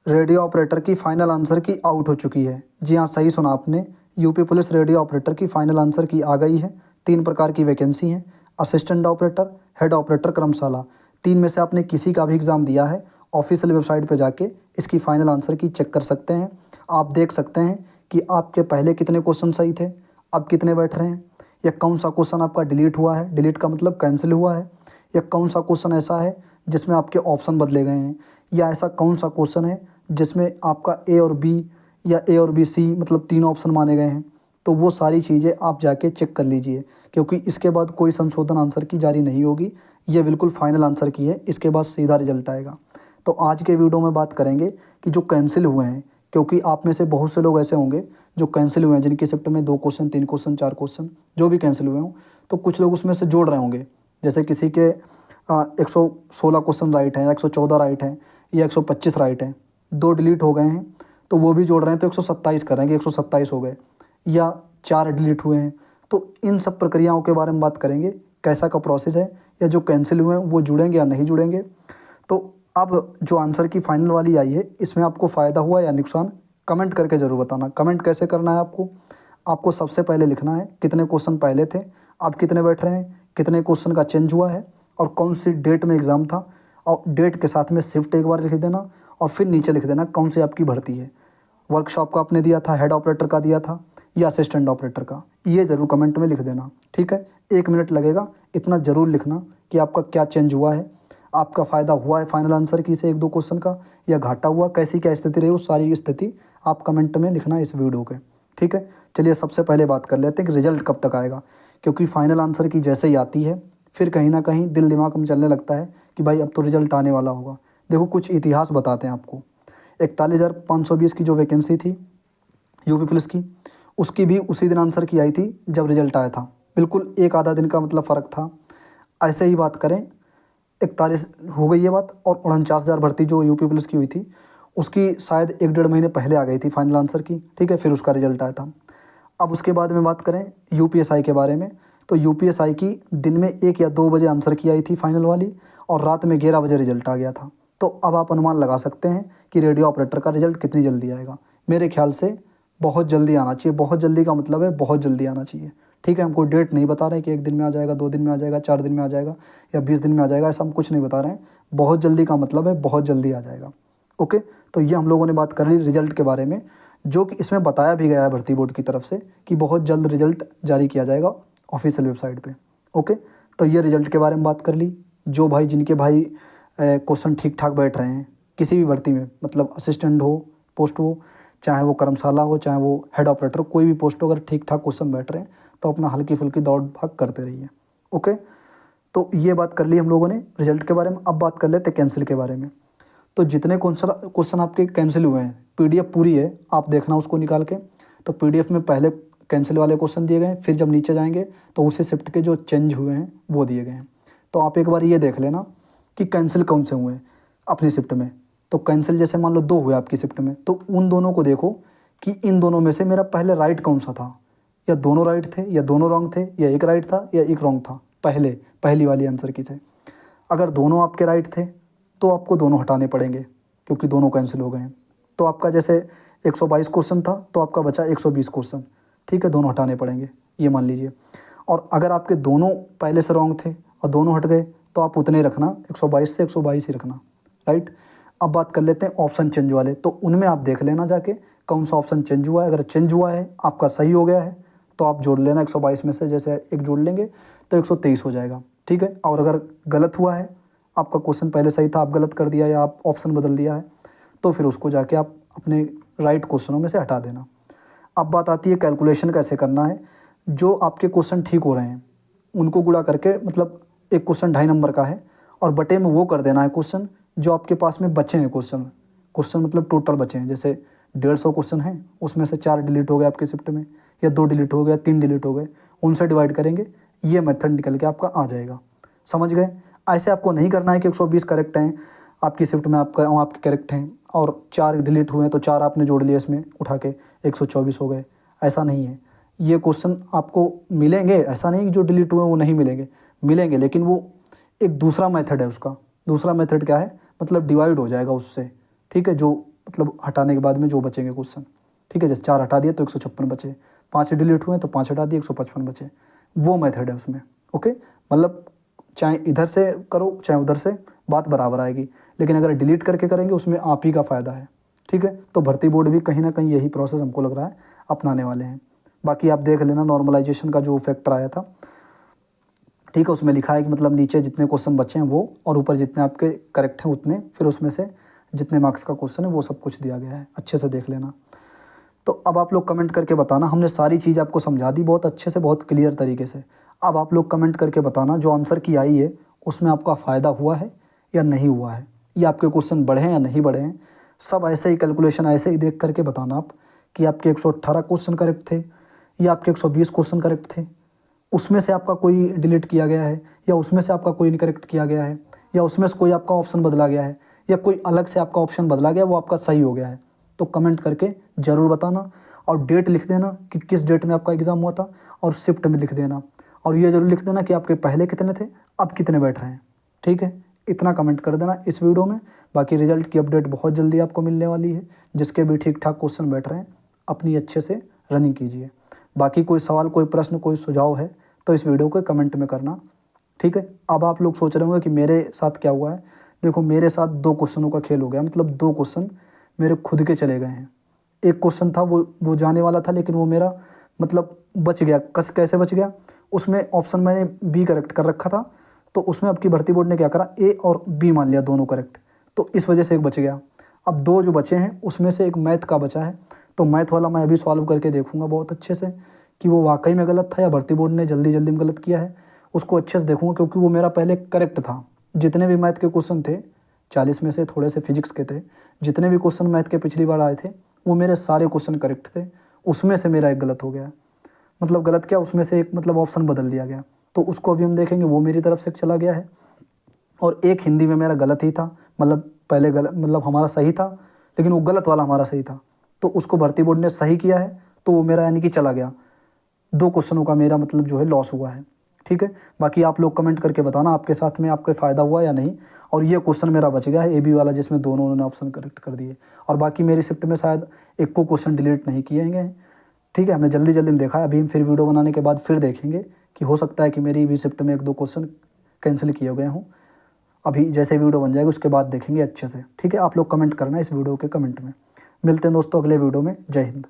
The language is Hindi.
रेडियो ऑपरेटर की फाइनल आंसर की आउट हो चुकी है। जी हाँ, सही सुना आपने। यूपी पुलिस रेडियो ऑपरेटर की फाइनल आंसर की आ गई है। 3 प्रकार की वैकेंसी हैं, असिस्टेंट ऑपरेटर, हेड ऑपरेटर, कर्मशाला। 3 में से आपने किसी का भी एग्ज़ाम दिया है, ऑफिशियल वेबसाइट पे जाके इसकी फाइनल आंसर की चेक कर सकते हैं। आप देख सकते हैं कि आपके पहले कितने क्वेश्चन सही थे, अब कितने बैठ रहे हैं, या कौन सा क्वेश्चन आपका डिलीट हुआ है, डिलीट का मतलब कैंसिल हुआ है, या कौन सा क्वेश्चन ऐसा है जिसमें आपके ऑप्शन बदले गए हैं, या ऐसा कौन सा क्वेश्चन है जिसमें आपका ए और बी या ए और बी सी मतलब 3 ऑप्शन माने गए हैं। तो वो सारी चीज़ें आप जाके चेक कर लीजिए, क्योंकि इसके बाद कोई संशोधन आंसर की जारी नहीं होगी। ये बिल्कुल फाइनल आंसर की है, इसके बाद सीधा रिजल्ट आएगा। तो आज के वीडियो में बात करेंगे कि जो कैंसिल हुए हैं, क्योंकि आप में से बहुत से लोग ऐसे होंगे जो कैंसिल हुए हैं, जिनकी शिफ्ट में 2 क्वेश्चन, 3 क्वेश्चन, 4 क्वेश्चन जो भी कैंसिल हुए हों, तो कुछ लोग उसमें से जोड़ रहे होंगे। जैसे किसी के 116 क्वेश्चन राइट हैं, या 114 राइट हैं, या 125 राइट हैं, 2 डिलीट हो गए हैं तो वो भी जोड़ रहे हैं, तो 127 करेंगे, 127 हो गए, या 4 डिलीट हुए हैं। तो इन सब प्रक्रियाओं के बारे में बात करेंगे, कैसा का प्रोसेस है, या जो कैंसिल हुए हैं वो जुड़ेंगे या नहीं जुड़ेंगे। तो अब जो आंसर की फाइनल वाली आई है, इसमें आपको फ़ायदा हुआ या नुकसान, कमेंट करके ज़रूर बताना। कमेंट कैसे करना है आपको सबसे पहले लिखना है कितने क्वेश्चन पहले थे, आप कितने बैठ रहे हैं, कितने क्वेश्चन का चेंज हुआ है, और कौन सी डेट में एग्ज़ाम था, और डेट के साथ में शिफ्ट एक बार लिख देना, और फिर नीचे लिख देना कौन सी आपकी भर्ती है, वर्कशॉप का आपने दिया था, हेड ऑपरेटर का दिया था, या असिस्टेंट ऑपरेटर का। ये ज़रूर कमेंट में लिख देना, ठीक है। 1 मिनट लगेगा, इतना ज़रूर लिखना कि आपका क्या चेंज हुआ है, आपका फ़ायदा हुआ है फाइनल आंसर की से 1-2 क्वेश्चन का, या घाटा हुआ, कैसी क्या स्थिति रही, वो सारी स्थिति आप कमेंट में लिखना इस वीडियो के, ठीक है। चलिए सबसे पहले बात कर लेते हैं कि रिजल्ट कब तक आएगा, क्योंकि फाइनल आंसर की जैसे ही आती है फिर कहीं ना कहीं दिल दिमाग में चलने लगता है कि भाई अब तो रिजल्ट आने वाला होगा। देखो कुछ इतिहास बताते हैं आपको। 41,520 की जो वैकेंसी थी यूपी पुलिस की, उसकी भी उसी दिन आंसर की आई थी जब रिजल्ट आया था, बिल्कुल एक आधा दिन का मतलब फ़र्क था। ऐसे ही बात करें, 41 हो गई ये बात, और 49,000 भर्ती जो यूपी पुलिस की हुई थी उसकी शायद 1-1.5 महीने पहले आ गई थी फाइनल आंसर की, ठीक है, फिर उसका रिजल्ट आया था। अब उसके बाद में बात करें यूपीएसआई के बारे में, तो यूपीएसआई की दिन में 1 या 2 बजे आंसर की आई थी फाइनल वाली, और रात में 11 बजे रिजल्ट आ गया था। तो अब आप अनुमान लगा सकते हैं कि रेडियो ऑपरेटर का रिजल्ट कितनी जल्दी आएगा। मेरे ख्याल से बहुत जल्दी आना चाहिए। बहुत जल्दी का मतलब है बहुत जल्दी आना चाहिए, ठीक है। हम कोई डेट नहीं बता रहे कि 1 दिन में आ जाएगा, 2 दिन में आ जाएगा, 4 दिन में आ जाएगा, या 20 दिन में आ जाएगा, ऐसा हम कुछ नहीं बता रहे हैं। बहुत जल्दी का मतलब है बहुत जल्दी आ जाएगा, ओके। तो ये हम लोगों ने बात कर ली रिजल्ट के बारे में, जो कि इसमें बताया भी गया है भर्ती बोर्ड की तरफ से कि बहुत जल्द रिजल्ट जारी किया जाएगा ऑफिशियल वेबसाइट पे, ओके। तो ये रिजल्ट के बारे में बात कर ली। जो भाई जिनके भाई क्वेश्चन ठीक ठाक बैठ रहे हैं किसी भी भर्ती में, मतलब असिस्टेंट हो पोस्ट हो, चाहे वो कर्मशाला हो, चाहे वो हेड ऑपरेटर हो, कोई भी पोस्ट हो, अगर ठीक ठाक क्वेश्चन बैठ रहे हैं तो अपना हल्की फुल्की दौड़ भाग करते रहिए, ओके। तो ये बात कर ली हम लोगों ने रिजल्ट के बारे में। अब बात कर लेते हैं कैंसिल के बारे में। तो जितने क्वेश्चन आपके कैंसिल हुए हैं, पीडीएफ पूरी है, आप देखना उसको निकाल के। तो पीडीएफ में पहले कैंसिल वाले क्वेश्चन दिए गए हैं, फिर जब नीचे जाएंगे तो उसी शिफ्ट के जो चेंज हुए हैं वो दिए गए हैं। तो आप एक बार ये देख लेना कि कैंसिल कौन से हुए हैं अपनी शिफ्ट में। तो कैंसिल जैसे मान लो 2 हुए आपकी शिफ्ट में, तो उन दोनों को देखो कि इन दोनों में से मेरा पहले राइट कौन सा था, या दोनों राइट थे, या दोनों रॉन्ग थे, या एक राइट था, या एक रॉन्ग था, पहली वाली आंसर की थे। अगर दोनों आपके राइट थे तो आपको दोनों हटाने पड़ेंगे, क्योंकि दोनों कैंसिल हो गए हैं। तो आपका जैसे 122 क्वेश्चन था तो आपका बचा 120 क्वेश्चन, ठीक है, दोनों हटाने पड़ेंगे, ये मान लीजिए। और अगर आपके दोनों पहले से रॉन्ग थे और दोनों हट गए तो आप उतने ही रखना, 122 से 122 ही रखना, राइट। अब बात कर लेते हैं ऑप्शन चेंज वाले। तो उनमें आप देख लेना जाके कौन सा ऑप्शन चेंज हुआ है। अगर चेंज हुआ है, आपका सही हो गया है, तो आप जोड़ लेना 122 में से, जैसे एक जोड़ लेंगे तो 123 हो जाएगा, ठीक है। और अगर गलत हुआ है, आपका क्वेश्चन पहले सही था, आप गलत कर दिया, या आप ऑप्शन बदल दिया है, तो फिर उसको जाके आप अपने राइट क्वेश्चनों में से हटा देना। अब बात आती है कैलकुलेशन कैसे करना है। जो आपके क्वेश्चन ठीक हो रहे हैं उनको गुणा करके, मतलब एक क्वेश्चन 2.5 नंबर का है, और बटे में वो कर देना है क्वेश्चन जो आपके पास में बचे हैं। क्वेश्चन मतलब टोटल बचे हैं, जैसे 150 क्वेश्चन हैं, उसमें से 4 डिलीट हो गए आपके शिफ्ट में, या 2 डिलीट हो गए, 3 डिलीट हो गए, उनसे डिवाइड करेंगे, ये मेथड निकल के आपका आ जाएगा। समझ गए। ऐसे आपको नहीं करना है कि 120 करेक्ट हैं आपकी शिफ्ट में, आपके करेक्ट हैं, और 4 डिलीट हुए हैं तो 4 आपने जोड़ लिए इसमें उठा के, 124 हो गए। ऐसा नहीं है। ये क्वेश्चन आपको मिलेंगे, ऐसा नहीं कि जो डिलीट हुए वो नहीं मिलेंगे, लेकिन वो एक दूसरा मेथड है उसका। दूसरा मेथड क्या है, मतलब डिवाइड हो जाएगा उससे, ठीक है। जो मतलब हटाने के बाद में जो बचेंगे क्वेश्चन, ठीक है। जैसे 4 हटा दिए तो 156 बचे, 5 डिलीट हुए तो 5 हटा दिए 155 बचे, वो मेथड है उसमें। ओके, मतलब चाहे इधर से करो चाहे उधर से, बात बराबर आएगी। लेकिन अगर डिलीट करके करेंगे उसमें आप ही का फ़ायदा है, ठीक है। तो भर्ती बोर्ड भी कहीं ना कहीं यही प्रोसेस हमको लग रहा है अपनाने वाले हैं। बाकी आप देख लेना नॉर्मलाइजेशन का जो फैक्टर आया था, ठीक है, उसमें लिखा है कि मतलब नीचे जितने क्वेश्चन बचे हैं वो, और ऊपर जितने आपके करेक्ट हैं उतने, फिर उसमें से जितने मार्क्स का क्वेश्चन है वो सब कुछ दिया गया है, अच्छे से देख लेना। तो अब आप लोग कमेंट करके बताना, हमने सारी चीज़ आपको समझा दी बहुत अच्छे से, बहुत क्लियर तरीके से। अब आप लोग कमेंट करके बताना जो आंसर की आई है उसमें आपका फ़ायदा हुआ है या नहीं हुआ है, या आपके क्वेश्चन बढ़े हैं या नहीं बढ़े हैं। सब ऐसे ही कैलकुलेशन ऐसे ही देख करके बताना आप कि आपके 118 क्वेश्चन करेक्ट थे या आपके 120 क्वेश्चन करेक्ट थे, उसमें से आपका कोई डिलीट किया गया है या उसमें से आपका कोई इनकरेक्ट किया गया है, या उसमें से कोई आपका ऑप्शन बदला गया है, या कोई अलग से आपका ऑप्शन बदला गया वो आपका सही हो गया है। तो कमेंट करके ज़रूर बताना, और डेट लिख देना कि किस डेट में आपका एग्ज़ाम हुआ था, और शिफ्ट में लिख देना, और ये ज़रूर लिख देना कि आपके पहले कितने थे अब कितने बैठ रहे हैं, ठीक है। इतना कमेंट कर देना इस वीडियो में। बाकी रिजल्ट की अपडेट बहुत जल्दी आपको मिलने वाली है। जिसके भी ठीक ठाक क्वेश्चन बैठ रहे हैं अपनी अच्छे से रनिंग कीजिए। बाकी कोई सवाल, कोई प्रश्न, कोई सुझाव है तो इस वीडियो को कमेंट में करना, ठीक है। अब आप लोग सोच रहे होंगे कि मेरे साथ क्या हुआ है। देखो मेरे साथ 2 क्वेश्चनों का खेल हो गया, मतलब 2 क्वेश्चन मेरे खुद के चले गए हैं। एक क्वेश्चन था वो जाने वाला था, लेकिन वो मेरा मतलब बच गया। कैसे बच गया, उसमें ऑप्शन मैंने बी करेक्ट कर रखा था, तो उसमें अब की भर्ती बोर्ड ने क्या करा, ए और बी मान लिया दोनों करेक्ट, तो इस वजह से एक बच गया। अब 2 जो बचे हैं उसमें से एक मैथ का बचा है, तो मैथ वाला मैं अभी सॉल्व करके देखूंगा बहुत अच्छे से कि वो वाकई में गलत था या भर्ती बोर्ड ने जल्दी जल्दी में गलत किया है। उसको अच्छे से देखूंगा क्योंकि वो मेरा पहले करेक्ट था। जितने भी मैथ के क्वेश्चन थे 40 में से थोड़े से फिजिक्स के थे, जितने भी क्वेश्चन मैथ के पिछली बार आए थे वो मेरे सारे क्वेश्चन करेक्ट थे। उसमें से मेरा एक गलत हो गया, मतलब गलत क्या, उसमें से एक मतलब ऑप्शन बदल दिया गया, तो उसको अभी हम देखेंगे, वो मेरी तरफ से चला गया है। और एक हिंदी में मेरा गलत ही था, मतलब पहले गलत, मतलब हमारा सही था लेकिन वो गलत वाला हमारा सही था, तो उसको भर्ती बोर्ड ने सही किया है, तो वो मेरा यानी कि चला गया। 2 क्वेश्चनों का मेरा मतलब जो है लॉस हुआ है, ठीक है। बाकी आप लोग कमेंट करके बताना आपके साथ में आपको फ़ायदा हुआ या नहीं। और ये क्वेश्चन मेरा बच गया है ए बी वाला, जिसमें दोनों उन्होंने ऑप्शन करेक्ट कर दिए, और बाकी मेरी शिफ्ट में शायद एक को क्वेश्चन डिलीट नहीं किए गए, ठीक है। हमने जल्दी जल्दी में देखा है, अभी हम फिर वीडियो बनाने के बाद फिर देखेंगे कि हो सकता है कि मेरी भी शिफ्ट में 1-2 क्वेश्चन कैंसिल किए गए हों। अभी जैसे वीडियो बन जाएगी उसके बाद देखेंगे अच्छे से, ठीक है। आप लोग कमेंट करना इस वीडियो के कमेंट में। मिलते हैं दोस्तों अगले वीडियो में। जय हिंद।